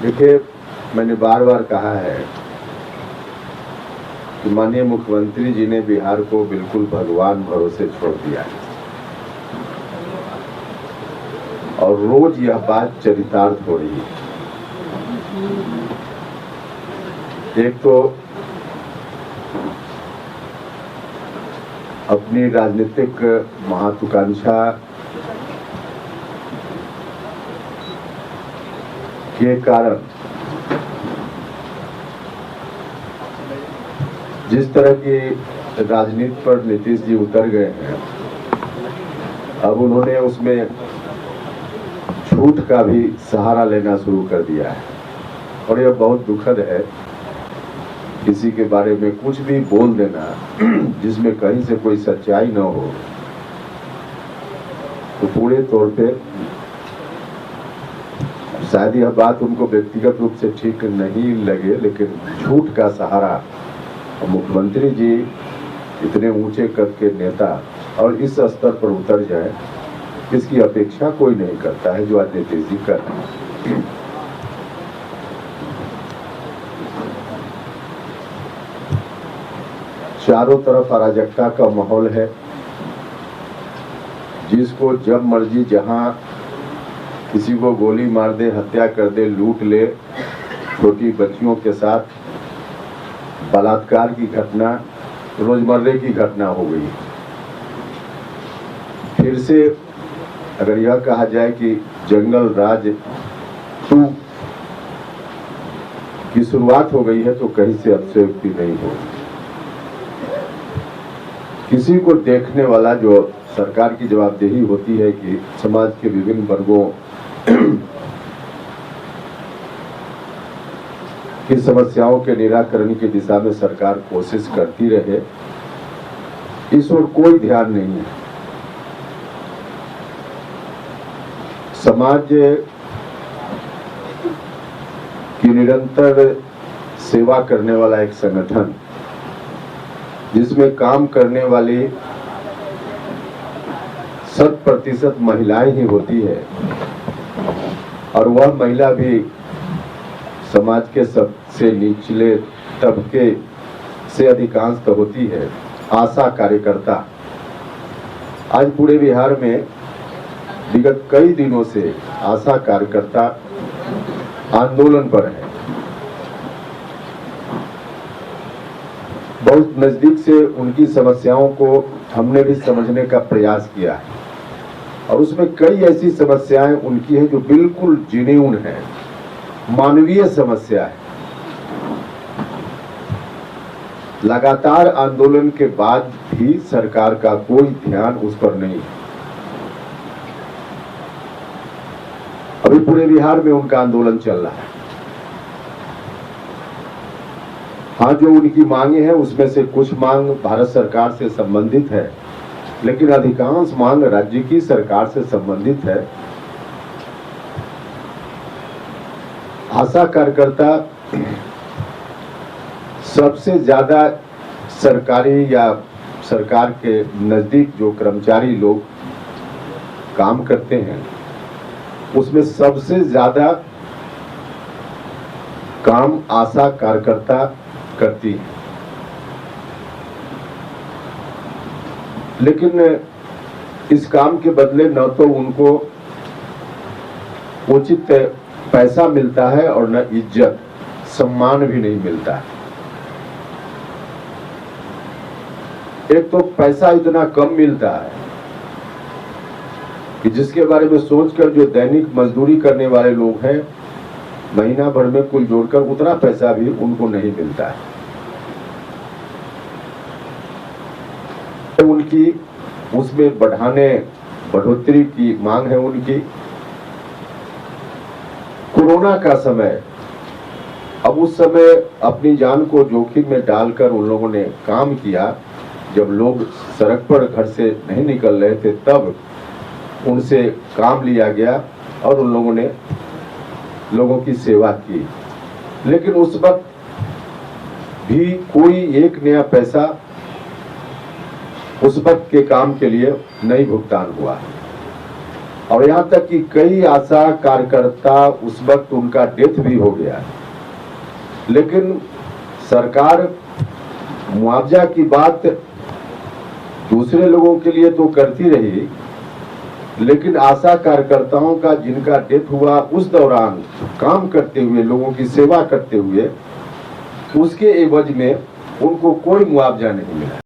देखिए, मैंने बार बार कहा है कि माननीय मुख्यमंत्री जी ने बिहार को बिल्कुल भगवान भरोसे छोड़ दिया है और रोज यह बात चरितार्थ हो रही है। एक तो अपनी राजनीतिक महत्वाकांक्षा के कारण जिस तरह की राजनीति पर नीतीश जी उतर गए हैं, अब उन्होंने उसमें झूठ का भी सहारा लेना शुरू कर दिया है और यह बहुत दुखद है। किसी के बारे में कुछ भी बोल देना जिसमें कहीं से कोई सच्चाई न हो, तो पूरे तौर पे शायद यह बात उनको व्यक्तिगत रूप से ठीक नहीं लगे, लेकिन झूठ का सहारा, और मुख्यमंत्री जी इतने ऊंचे कद के नेता और इस स्तर पर उतर जाए, इसकी अपेक्षा कोई नहीं करता है जो आज नीतीश जी कर रहे हैं। चारों तरफ अराजकता का माहौल है, जिसको जब मर्जी जहां किसी को गोली मार दे, हत्या कर दे, लूट ले, छोटी बच्चियों के साथ बलात्कार की घटना रोजमर्रे की घटना हो गई। फिर से अगर यह कहा जाए कि जंगल राज 2 की शुरुआत हो गई है, तो कहीं से अतिशयोक्ति नहीं हो। किसी को देखने वाला, जो सरकार की जवाबदेही होती है कि समाज के विभिन्न वर्गों की समस्याओं के निराकरण की दिशा में सरकार कोशिश करती रहे, इस ओर कोई ध्यान नहीं है। समाज की निरंतर सेवा करने वाला एक संगठन, जिसमें काम करने वाली 100% महिलाएं ही होती है, और वह महिला भी समाज के सबसे निचले तबके से अधिकांश तो होती है, आशा कार्यकर्ता। आज पूरे बिहार में विगत कई दिनों से आशा कार्यकर्ता आंदोलन पर है। बहुत नजदीक से उनकी समस्याओं को हमने भी समझने का प्रयास किया है, और उसमें कई ऐसी समस्याएं उनकी हैं जो बिल्कुल जेन्युइन है, मानवीय समस्या है। लगातार आंदोलन के बाद भी सरकार का कोई ध्यान उस पर नहीं है। अभी पूरे बिहार में उनका आंदोलन चल रहा है। हाँ, जो उनकी मांगे हैं उसमें से कुछ मांग भारत सरकार से संबंधित है, लेकिन अधिकांश मांग राज्य की सरकार से संबंधित है। आशा कार्यकर्ता सबसे ज्यादा सरकारी या सरकार के नजदीक जो कर्मचारी लोग काम करते हैं, उसमें सबसे ज्यादा काम आशा कार्यकर्ता करती है। लेकिन इस काम के बदले न तो उनको उचित पैसा मिलता है और न इज्जत सम्मान भी नहीं मिलता है। एक तो पैसा इतना कम मिलता है कि जिसके बारे में सोचकर जो दैनिक मजदूरी करने वाले लोग हैं, महीना भर में कुल जोड़कर उतना पैसा भी उनको नहीं मिलता है। उनकी उसमें बढ़ोतरी की मांग है उनकी। कोरोना का समय, अब उस समय अपनी जान को जोखिम में डालकर उन लोगों ने काम किया। जब लोग सड़क पर घर से नहीं निकल रहे थे, तब उनसे काम लिया गया और उन लोगों ने लोगों की सेवा की। लेकिन उस वक्त भी कोई एक नया पैसा उस वक्त के काम के लिए नहीं भुगतान हुआ। और यहाँ तक कि कई आशा कार्यकर्ता उस वक्त उनका डेथ भी हो गया, लेकिन सरकार मुआवजा की बात दूसरे लोगों के लिए तो करती रही, लेकिन आशा कार्यकर्ताओं का जिनका डेथ हुआ उस दौरान काम करते हुए, लोगों की सेवा करते हुए, उसके एवज में उनको कोई मुआवजा नहीं मिला।